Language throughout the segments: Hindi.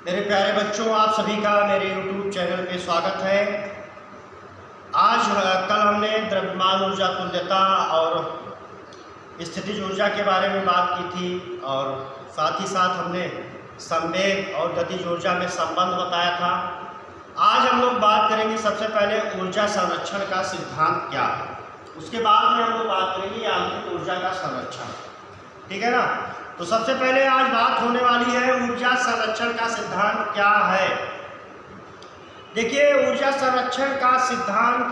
मेरे प्यारे बच्चों, आप सभी का मेरे YouTube चैनल पे स्वागत है। आज कल हमने द्रव्यमान ऊर्जा तुल्यता और स्थितिज ऊर्जा के बारे में बात की थी और साथ ही साथ हमने संवेग और गतिज ऊर्जा में संबंध बताया था। आज हम लोग बात करेंगे सबसे पहले ऊर्जा संरक्षण का सिद्धांत क्या है, उसके बाद में हम लोग बात करेंगे यांत्रिक ऊर्जा का संरक्षण। ठीक है ना। तो सबसे पहले आज बात होने वाली है ऊर्जा संरक्षण का सिद्धांत क्या है। देखिए, ऊर्जा संरक्षण का सिद्धांत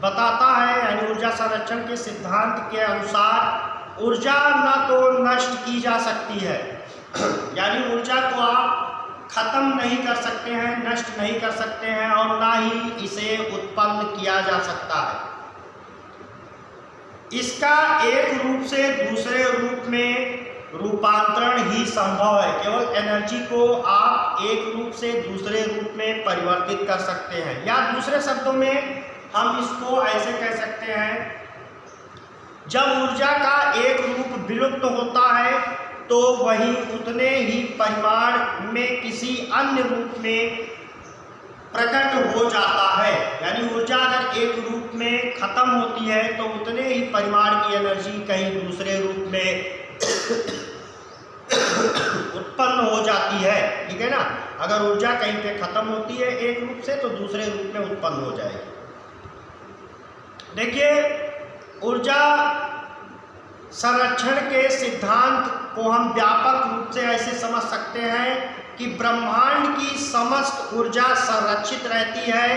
बताता है, यानी ऊर्जा संरक्षण के सिद्धांत के अनुसार ऊर्जा न तो नष्ट की जा सकती है, यानी ऊर्जा को आप खत्म नहीं कर सकते हैं, नष्ट नहीं कर सकते हैं, और ना ही इसे उत्पन्न किया जा सकता है। इसका एक रूप से दूसरे रूप में रूपांतरण ही संभव है। केवल एनर्जी को आप एक रूप से दूसरे रूप में परिवर्तित कर सकते हैं, या दूसरे शब्दों में हम इसको ऐसे कह सकते हैं, जब ऊर्जा का एक रूप विलुप्त होता है तो वही उतने ही परिमाण में किसी अन्य रूप में प्रकट हो जाता है। यानी ऊर्जा अगर एक रूप में खत्म होती है तो उतने ही परिमाण की एनर्जी कहीं दूसरे रूप में उत्पन्न हो जाती है। ठीक है ना। अगर ऊर्जा कहीं पे खत्म होती है एक रूप से तो दूसरे रूप में उत्पन्न हो जाएगी। देखिए, ऊर्जा संरक्षण के सिद्धांत को हम व्यापक रूप से ऐसे समझ सकते हैं कि ब्रह्मांड की समस्त ऊर्जा संरक्षित रहती है।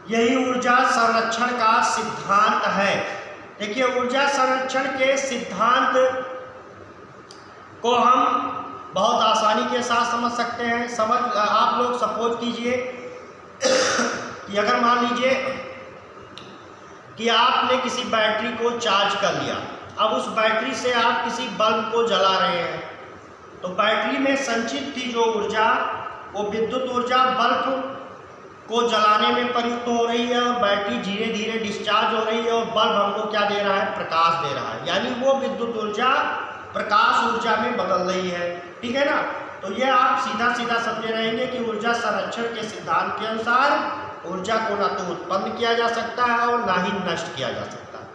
यही ऊर्जा संरक्षण का सिद्धांत है। देखिए, ऊर्जा संरक्षण के सिद्धांत को हम बहुत आसानी के साथ समझ सकते हैं। आप लोग सपोज कीजिए कि अगर मान लीजिए कि आपने किसी बैटरी को चार्ज कर लिया, अब उस बैटरी से आप किसी बल्ब को जला रहे हैं, तो बैटरी में संचित थी जो ऊर्जा, वो विद्युत ऊर्जा बल्ब को जलाने में प्रयुक्त हो रही है, और बैटरी धीरे धीरे डिस्चार्ज हो रही है, और बल्ब हमको क्या दे रहा है, प्रकाश दे रहा है। यानी वो विद्युत ऊर्जा प्रकाश ऊर्जा में बदल रही है। ठीक है ना। तो ये आप सीधा सीधा समझे रहेंगे कि ऊर्जा संरक्षण के सिद्धांत के अनुसार ऊर्जा को ना तो उत्पन्न किया जा सकता है और ना ही नष्ट किया जा सकता है।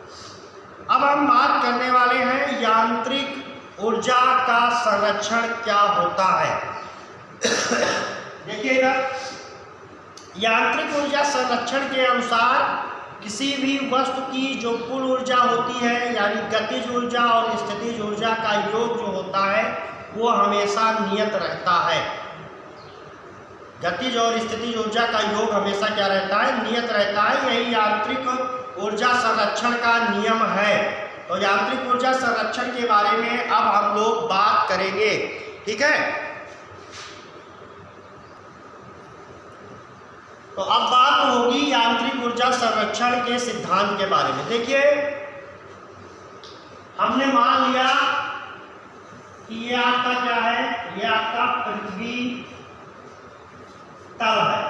अब हम बात करने वाले हैं यांत्रिक ऊर्जा का संरक्षण क्या होता है। देखिएगा, यांत्रिक ऊर्जा संरक्षण के अनुसार किसी भी वस्तु की जो कुल ऊर्जा होती है, यानी गतिज ऊर्जा और स्थितिज ऊर्जा का योग जो होता है वो हमेशा नियत रहता है। गतिज और स्थितिज ऊर्जा का योग हमेशा क्या रहता है, नियत रहता है। यही यांत्रिक ऊर्जा संरक्षण का नियम है। तो यांत्रिक ऊर्जा संरक्षण के बारे में अब हम लोग बात करेंगे। ठीक है। तो अब बात होगी यांत्रिक ऊर्जा संरक्षण के सिद्धांत के बारे में। देखिए, हमने मान लिया कि ये आपका क्या है, ये आपका पृथ्वी तल है।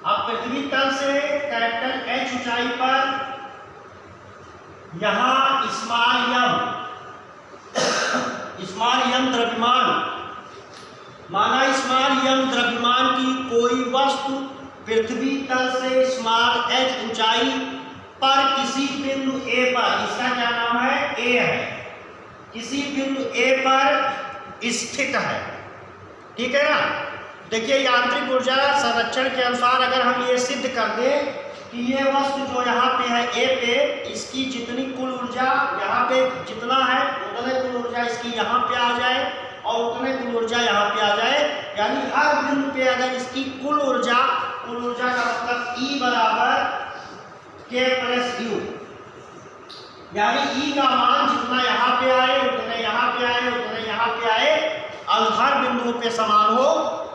अब पृथ्वी तल से कैपिटल H ऊंचाई पर यहां स्मॉल m द्रव्यमान, माना स्मॉल m द्रव्यमान की कोई वस्तु पृथ्वी तल से स्मॉल h ऊंचाई पर किसी बिंदु A पर, इसका क्या नाम है, A है, किसी बिंदु A पर स्थित है। ठीक है ना। देखिए, यांत्रिक ऊर्जा संरक्षण के अनुसार अगर हम ये सिद्ध कर दें कि ये वस्तु जो यहाँ पे है A पे, इसकी जितनी कुल ऊर्जा यहाँ पे जितना है उतने कुल ऊर्जा इसकी यहाँ पे आ जाए और उतने कुल ऊर्जा यहाँ पे आ जाए, यानी हर बिंदु पे अगर इसकी कुल ऊर्जा का मतलब E बराबर K प्लस U, यानी E का मान जितना यहाँ पे आए उतने यहाँ पे आए उतने यहाँ पे आए, और हर बिंदुओं पे समान हो,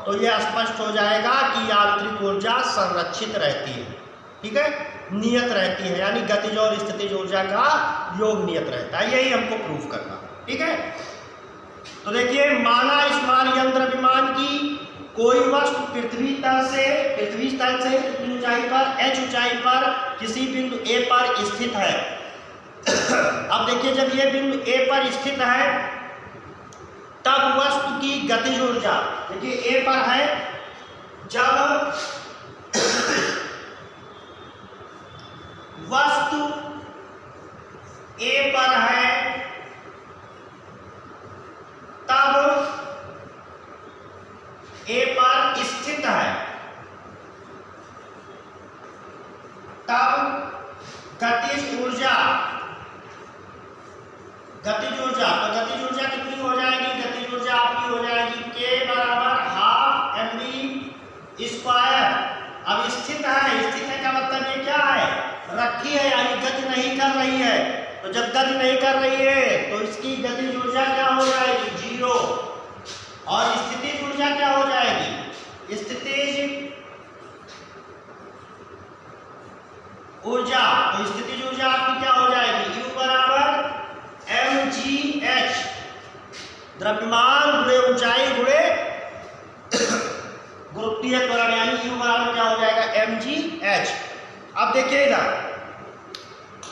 तो यह स्पष्ट हो जाएगा कि यांत्रिक ऊर्जा संरक्षित रहती है। ठीक है, नियत रहती है, यानी गतिज और स्थितिज ऊर्जा का योग नियत रहता है। यही हमको प्रूफ करना। ठीक है। तो देखिए, माना स्मॉल m द्रव्यमान की कोई वस्तु पृथ्वी तल से कितनी ऊंचाई पर, h ऊंचाई पर किसी बिंदु A पर स्थित है। अब देखिए, जब ये बिंदु A पर स्थित है तब वस्तु की गतिज ऊर्जा, देखिए ए पर है, जब वस्तु ए पर है तब ए पर स्थित है, तब गतिज ऊर्जा, गतिज ऊर्जा, तो गतिज ऊर्जा कितनी हो जाएगी? गतिज ऊर्जा आपकी हो जाएगी K बराबर हाफ mv स्क्वायर। अब स्थित है का मतलब ये क्या है? रखी है, यानी गति नहीं कर रही है। तो जब गति नहीं कर रही है तो इसकी गतिज ऊर्जा क्या हो जाएगी? 0। और स्थितिज ऊर्जा क्या हो जाएगी? स्थितिज ऊर्जा, तो स्थितिज ऊर्जा आपकी क्या हो जाएगी? U बराबर mgh, द्रव्यमान गुणे ऊंचाई गुणे गुरुत्वीय त्वरण, यानी U बराबर क्या हो जाएगा? mgh। अब देखिए इधर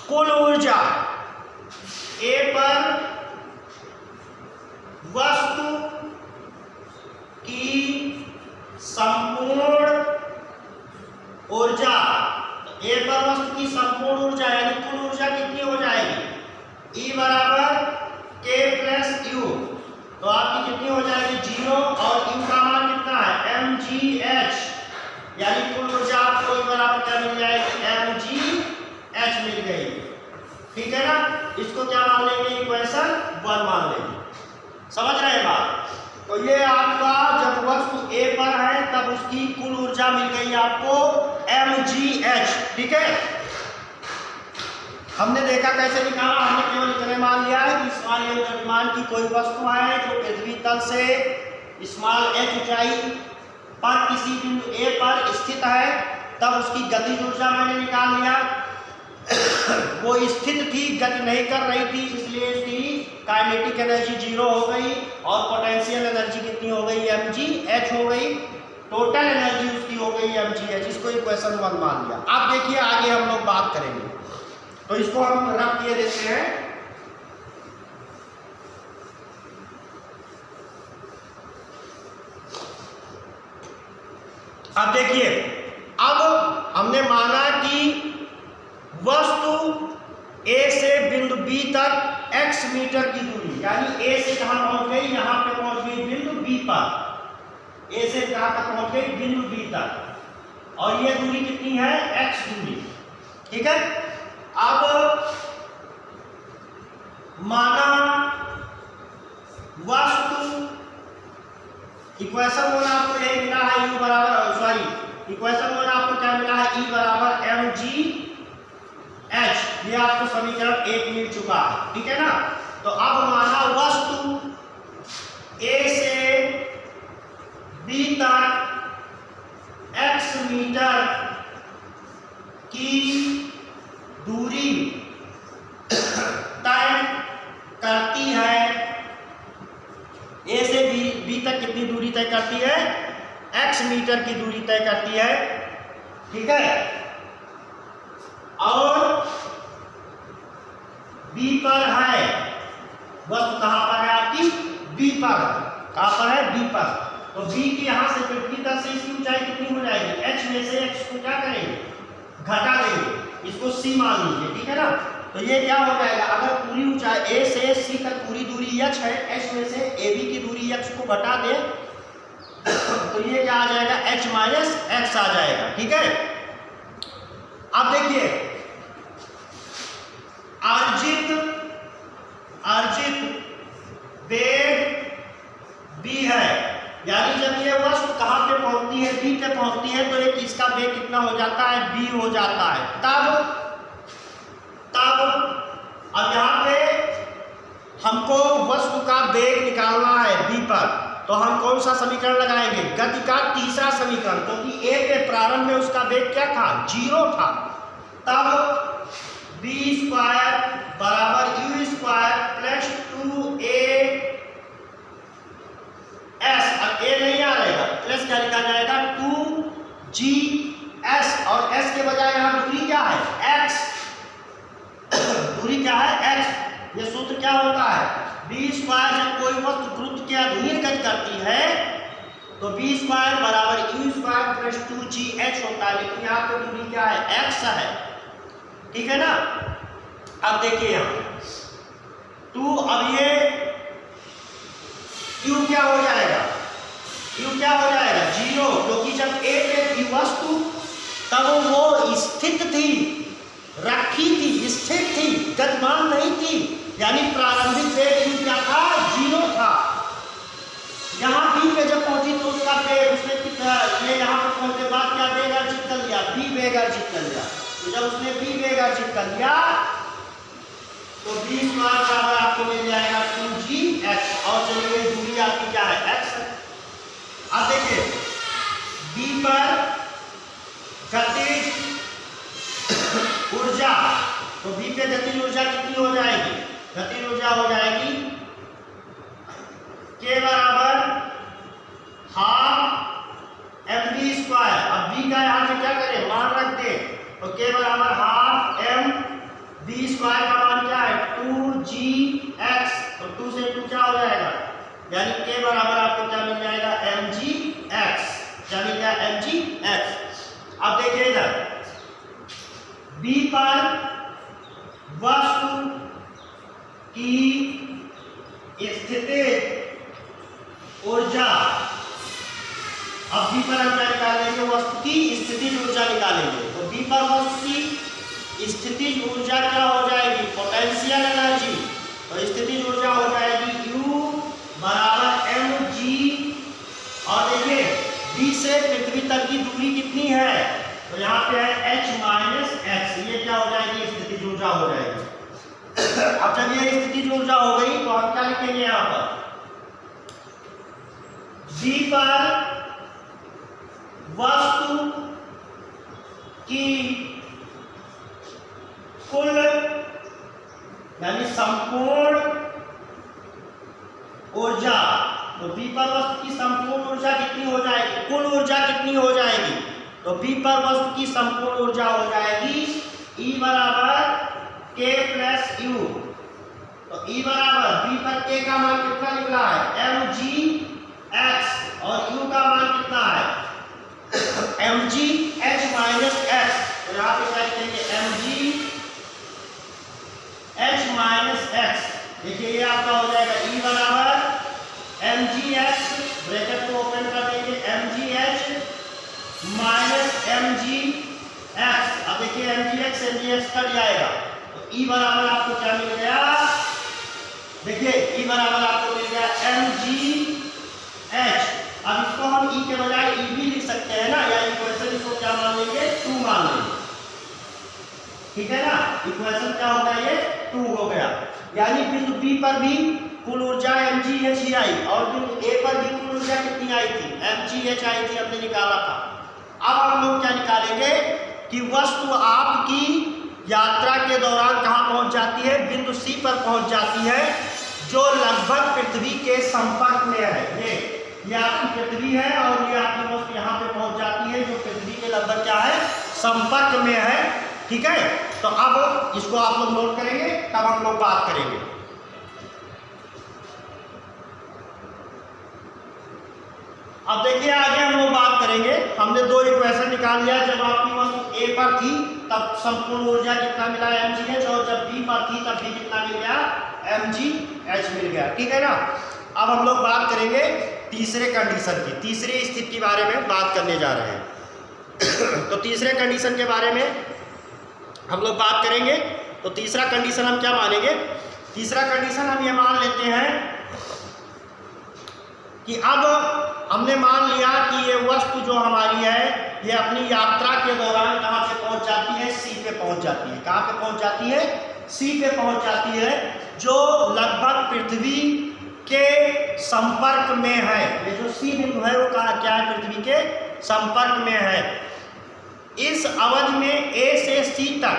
कुल ऊर्जा A पर वस्तु की संपूर्ण ऊर्जा, A पर वस्तु की संपूर्ण ऊर्जा यानी कुल ऊर्जा कितनी हो जाएगी? E बराबर K प्लस U, तो आपकी कितनी हो जाएगी? 0। और U का मान कितना है? mgh, यानी कुल ऊर्जा आपको E बराबर क्या मिल जाएगी? mgh मिल गई। ठीक है ना? इसको क्या मान लेंगे? इक्वेशन 1 मान लेंगे। समझ रहे हैं बात? तो ये आपका जब वस्तु A पर है तब उसकी कुल ऊर्जा मिल गई आपको mgh। ठीक है, हमने देखा कैसे निकाला। हमने केवल इतने मान लिया है कि स्मॉल m द्रव्यमान की कोई वस्तु है जो पृथ्वी तल से स्मॉल h ऊंचाई पर किसी बिंदु A पर स्थित है, तब उसकी गतिज ऊर्जा मैंने निकाल लिया। वो स्थित थी, गति नहीं कर रही थी, इसलिए उसकी काइनेटिक एनर्जी 0 हो गई और पोटेंशियल एनर्जी कितनी हो गई? mgh हो गई। टोटल एनर्जी उसकी हो गई mgh। इसको इक्वेशन 1 मान लिया। अब देखिए आगे हम लोग बात करेंगे, तो इसको हम रख दिए देते हैं। अब देखिए, अब हमने माना कि वस्तु A से बिंदु B तक x मीटर की दूरी, यानी A से कहां पहुंच गई? यहां पे पहुंच गई बिंदु B पर। A से कहां तक पहुंच गई? बिंदु B तक। और ये दूरी कितनी है? x दूरी। ठीक है, अब माना वस्तु, इक्वेशन 1 आपको यही मिला है, U बराबर, सॉरी इक्वेशन 1 आपको क्या मिला है? E बराबर mgh। ये आपको समीकरण 1 मिल चुका है। ठीक है ना? तो अब माना वस्तु A से B तक x मीटर की दूरी तय करती है। A से B तक कितनी दूरी तय करती है? x मीटर की दूरी तय करती है। ठीक है, और B पर है वस्तु, कहां पर है आपकी? B पर। कहां पर है? B पर। तो B की यहां से पृथ्वी तक से इसकी ऊंचाई कितनी हो जाएगी? h में से x को क्या करेंगे? घटा देंगे, इसको c मान लीजिए। ठीक है ना? तो ये क्या हो जाएगा? अगर पूरी ऊंचाई A से C तक पूरी दूरी h है, h में से AB की दूरी x को घटा दे तो ये क्या आ जाएगा? h माइनस x आ जाएगा। ठीक है, अब देखिए अर्जित वेग b है, यानी जब ये वस्तु कहां पे पहुंचती है? B पे पहुंचती है, तो एक इसका वेग कितना हो जाता है? b हो जाता है। तब अब यहाँ पे हमको वस्तु का वेग निकालना है B पर, तो हम कौन सा समीकरण लगाएंगे? गति का तीसरा समीकरण, क्योंकि A के प्रारंभ में उसका वेग क्या था? 0 था। तब b स्क्वायर बराबर u square plus 2a s, अब a नहीं आ रहेगा, प्लस क्या लिखा जाएगा? 2gs, और s के बजाय यहाँ दूरी क्या है? x। दूरी क्या है? x। ये सूत्र क्या होता निकला है। बी स्क्वायर जब कोई वस्तु गुरुत्व के अधीन गति करती है तो बी स्क्वायर बराबर यू स्क्वायर प्लस 2gh होता है, लेकिन यहाँ पे दूरी क्या है, x है, ठीक है ना। अब देखिए यहाँ तो अब ये u क्या हो जाएगा, u क्या हो जाएगा 0, क्योंकि जब a पे थी वस्तु तब वो स्थित थी, रखी थी, स्थिर थी, गतिमान नहीं थी, यानी प्रारंभिक वेग u क्या था, 0 था। यहाँ b पे जब पहुंची तो उसका वेग उसने ये यहाँ पर पहुंचने बाद क्या वेग अर्जित कर लिया, b वेग अर्जित कर लिया। तो जब उसने b वेग अर्जित कर लिया तो b स्क्वायर बराबर आपको मिल जाएगा 2gh, और चलिए दूरी आपकी क्या है, x है। अब देखिए b पर गतिज ऊर्जा, तो b पे गतिज ऊर्जा कितनी हो जाएगी, गतिज ऊर्जा हो जाएगी k बराबर हाफ mv स्क्वायर। अब b का यहाँ पे क्या करें, मान रख दे, तो k बराबर हाफ mv स्क्वायर का मान क्या है 2gx, तो 2 से 2 क्या हो जाएगा, यानी k बराबर आपको क्या मिल जाएगा mgx, क्या मिल गया mgx। अब देखिए इधर b पर वस्तु की स्थितिज ऊर्जा, अब b पर हम क्या निकालेंगे, वस्तु की स्थितिज ऊर्जा निकालेंगे। तो b पर वस्तु की स्थितिज ऊर्जा क्या हो जाएगी, पोटेंशियल एनर्जी, तो स्थितिज ऊर्जा हो जाएगी u बराबर mg, और देखिए b से पृथ्वी तक की दूरी कितनी है, तो यहाँ पे है h माइनस x, ये क्या हो जाएगी, स्थितिज ऊर्जा हो जाएगी। अब जब ये स्थितिज ऊर्जा हो गई तो हम क्या लिखेंगे यहाँ पर, b पर वस्तु की कुल यानी संपूर्ण ऊर्जा, तो b पर वस्तु की संपूर्ण ऊर्जा कितनी हो जाएगी, कुल ऊर्जा कितनी हो जाएगी, तो b पर वस्तु की संपूर्ण ऊर्जा हो जाएगी E बराबर k प्लस u, तो E बराबर b पर k का मान कितना निकला है mgx, और u का मान कितना है mgh माइनस x, तो यहाँ पे क्या लिखेंगे mgh माइनस x। देखिए ये आपका हो जाएगा E बराबर mgx, ब्रैकेट को ओपन कर देंगे, mgh माइनस mgx। अब देखिए mgx कट जाएगा, तो E बराबर आपको क्या मिल गया, देखिए E बराबर आपको मिल गया mgh। अब इसको हम E के बजाय E भी लिख सकते हैं ना, या इक्वेशन इसको क्या मान लेंगे, 2 मान लेंगे, ठीक है ना। इक्वेशन क्या होगा, ये 2 हो गया, यानी बिंदु B पर भी कुल ऊर्जा mgh ही आई, और बिंदु A पर भी कुल ऊर्जा कितनी आई थी, mgh आई थी, हमने निकाला था। अब हम लोग क्या निकालेंगे कि वस्तु आपकी यात्रा के दौरान कहाँ पहुंच जाती है, बिंदु C पर पहुंच जाती है, जो लगभग पृथ्वी के संपर्क में है। ये आपकी पृथ्वी है और ये आपकी वस्तु यहाँ पे पहुंच जाती है, जो पृथ्वी के लगभग क्या है, संपर्क में है, ठीक है। तो अब इसको आप लोग नोट करेंगे, तब हम लोग बात करेंगे। अब देखिए आगे हम लोग बात करेंगे, हमने 2 इक्वेशन निकाल लिया, जब आपकी वस्तु A पर थी तब संपूर्ण ऊर्जा कितना मिला mgh, और जब B पर थी तब भी कितना मिल गया mgh मिल गया, ठीक है ना। अब हम लोग बात करेंगे तीसरे कंडीशन की, तीसरी स्थिति के बारे में बात करने जा रहे हैं। तो तीसरे कंडीशन के बारे में हम लोग बात करेंगे। तो तीसरा कंडीशन हम क्या मानेंगे, तीसरा कंडीशन हम ये मान लेते हैं कि अब हमने मान लिया कि ये वस्तु जो हमारी है ये अपनी यात्रा के दौरान कहाँ पे पहुंच जाती है, C पे पहुंच जाती है। कहाँ पे पहुंच जाती है, C पे पहुंच जाती है, जो लगभग पृथ्वी के संपर्क में है। ये जो C बिंदु है वो क्या है, पृथ्वी के संपर्क में है। इस अवधि में A से C तक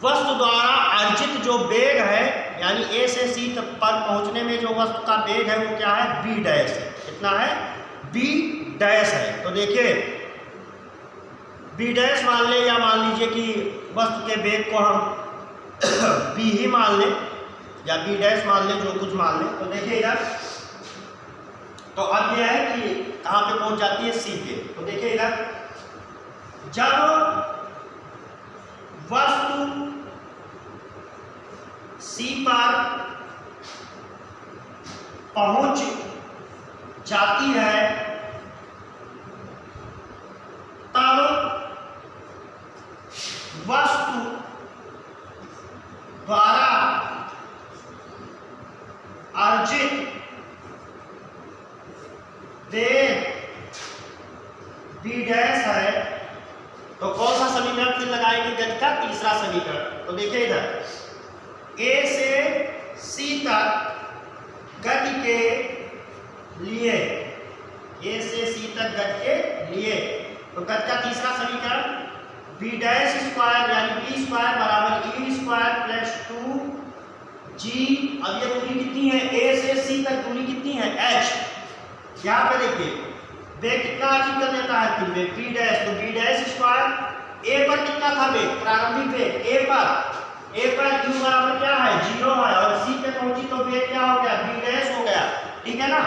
वस्तु द्वारा अर्जित जो वेग है, यानी A से C तक पर पहुंचने में जो वस्तु का वेग है वो क्या है, b डैश है। कितना है, b डैश है। तो देखिए b डैश मान ले, या मान लीजिए कि वस्तु के वेग को हम b ही मान लें, या बी डैश मान लें, जो कुछ मान लें। तो देखिए इधर, तो अब यह है कि कहाँ पे पहुंच जाती है, सी पे। तो देखिए इधर, जब वस्तु सी पर पहुंच जाती है तब वस्तु द्वारा अर्जित वेग बी डैश है। तो कौन सा समीकरण फिर लगाएंगे, गति का तीसरा समीकरण। तो देखिए इधर, ए से सी तक गति के लिए, ए से सी तक गति के लिए, तो गति का तीसरा समीकरण बी डैश स्क्वायर यानी बी स्क्वायर बराबर यू स्क्वायर प्लस 2g। अब ये दूरी कितनी है, ए से सी तक दूरी कितनी है, h। यहाँ पे देखिए वेग कितना अर्जित कर देता है, फिर वेग बी डैश, तो बी डैश स्क्वायर ए पर कितना था वेग, प्रारंभिक वेग ए पर u बराबर क्या है, 0 है, और सी पे पहुंची तो वेग क्या हो गया, बी डैश हो गया, ठीक है ना।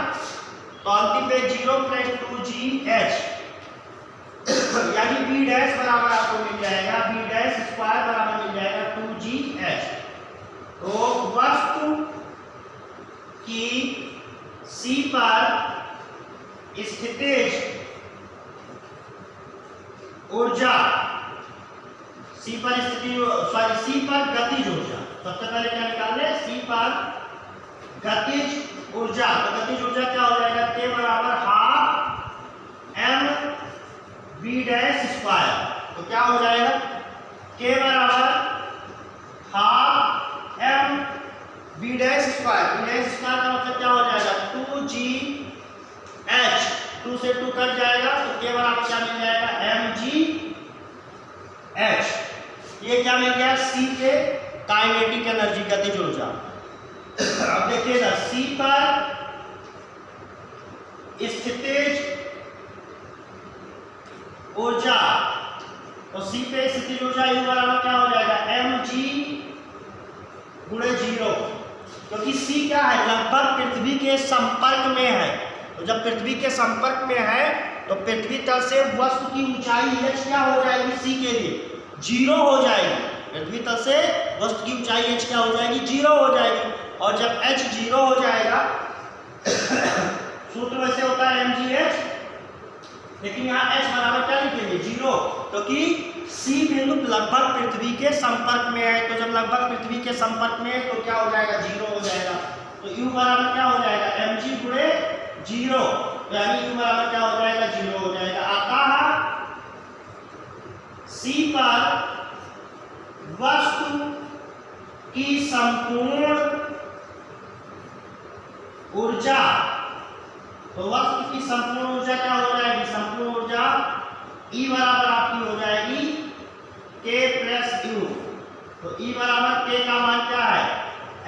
तो अंतिम वेग 0 प्लस 2gh यानी बी डैश बराबर आपको मिल जाएगा, बी डैश स्क्वायर बराबर मिल जाएगा 2gh। तो वस्तु की सी पर स्थितिज ऊर्जा, सी पर गतिज ऊर्जा, सबसे पहले क्या निकाल ले, सी पर गतिज ऊर्जा। तो गतिज ऊर्जा क्या हो जाएगा, के बराबर half M B dash square. तो क्या हो जाएगा, के बराबर half M B dash square. B dash square का मतलब क्या हो जाएगा, 2gh, 2 से 2 कट जाएगा, तो के बराबर क्या मिल जाएगा, mgh। ये क्या मिल गया, सी के काइनेटिक एनर्जी, गतिज ऊर्जा। अब देखिएगा, सी पर स्थितिज ऊर्जा, तो सी पे स्थितिज ऊर्जा यू बराबर क्या हो जाएगा, mg गुणे 0, क्योंकि सी क्या है, लगभग पृथ्वी के संपर्क में है। तो जब पृथ्वी के संपर्क में है तो पृथ्वी तल से वस्तु की ऊंचाई h क्या हो जाएगी, सी के लिए 0 हो जाएगी। पृथ्वी तल से वस्तु की ऊंचाई h क्या हो जाएगी, 0 हो जाएगी। और जब h 0 हो जाएगा सूत्र वैसे होता है mgh, लेकिन यहाँ h बराबर क्या लिखेंगे, 0, क्योंकि सी बिंदु लगभग पृथ्वी के संपर्क में है। तो जब लगभग पृथ्वी के संपर्क में है तो क्या हो जाएगा, 0 हो जाएगा। तो u बराबर क्या हो जाएगा, mg गुणे 0, यानी u बराबर क्या हो जाएगा, 0 हो जाएगा। अतः सी पर वस्तु की संपूर्ण ऊर्जा, तो वस्तु की संपूर्ण ऊर्जा क्या हो जाएगी, संपूर्ण ऊर्जा E बराबर आपकी हो जाएगी K प्लस U। तो E बराबर K का मान क्या है,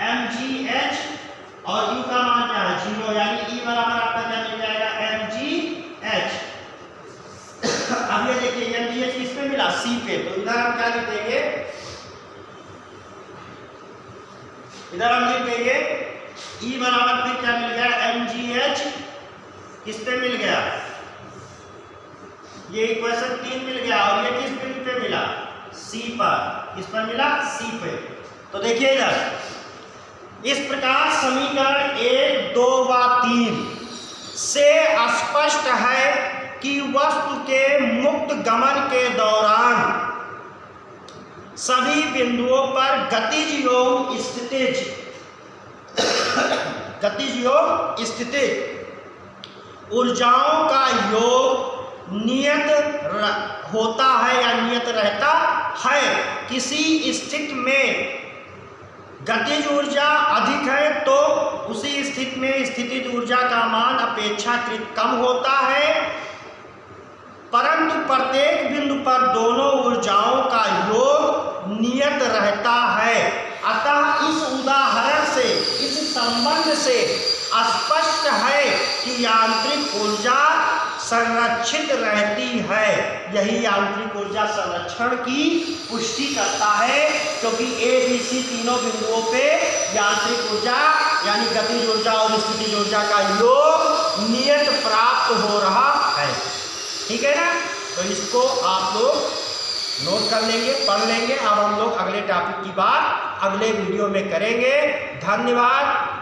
mgh, और U का मान क्या है, 0, यानी E बराबर आपका क्या मिल जाएगा, mgh। अब ये देखिए mgh किस पे मिला, C पे। तो इधर हम क्या लिख देंगे, इधर हम लिख देंगे E बराबर फिर क्या मिल गया, mgh किस पे मिल गया, ये इक्वेशन 3 मिल गया, और ये किस बिंदु पे मिला, C पर, किस पर मिला, C पे। तो देखिए इधर इस प्रकार समीकरण 1, 2 व 3 से स्पष्ट है कि वस्तु के मुक्त गमन के दौरान सभी बिंदुओं पर गतिज योग स्थितिज ऊर्जाओं का योग नियत होता है या नियत रहता है। किसी स्थिति में गतिज ऊर्जा अधिक है तो उसी स्थिति में स्थितिज ऊर्जा का मान अपेक्षाकृत कम होता है, परंतु प्रत्येक बिंदु पर दोनों ऊर्जाओं का योग नियत रहता है। अतः इस उदाहरण से, इस संबंध से स्पष्ट है कि यांत्रिक ऊर्जा संरक्षित रहती है। यही यांत्रिक ऊर्जा संरक्षण की पुष्टि करता है, क्योंकि ए बी सी तीनों बिंदुओं पे यांत्रिक ऊर्जा यानी गतिज ऊर्जा और स्थितिज ऊर्जा का योग नियत प्राप्त हो रहा है। ठीक है ना, तो इसको आप लोग नोट कर लेंगे, पढ़ लेंगे। अब हम लोग अगले टॉपिक की बात अगले वीडियो में करेंगे। धन्यवाद।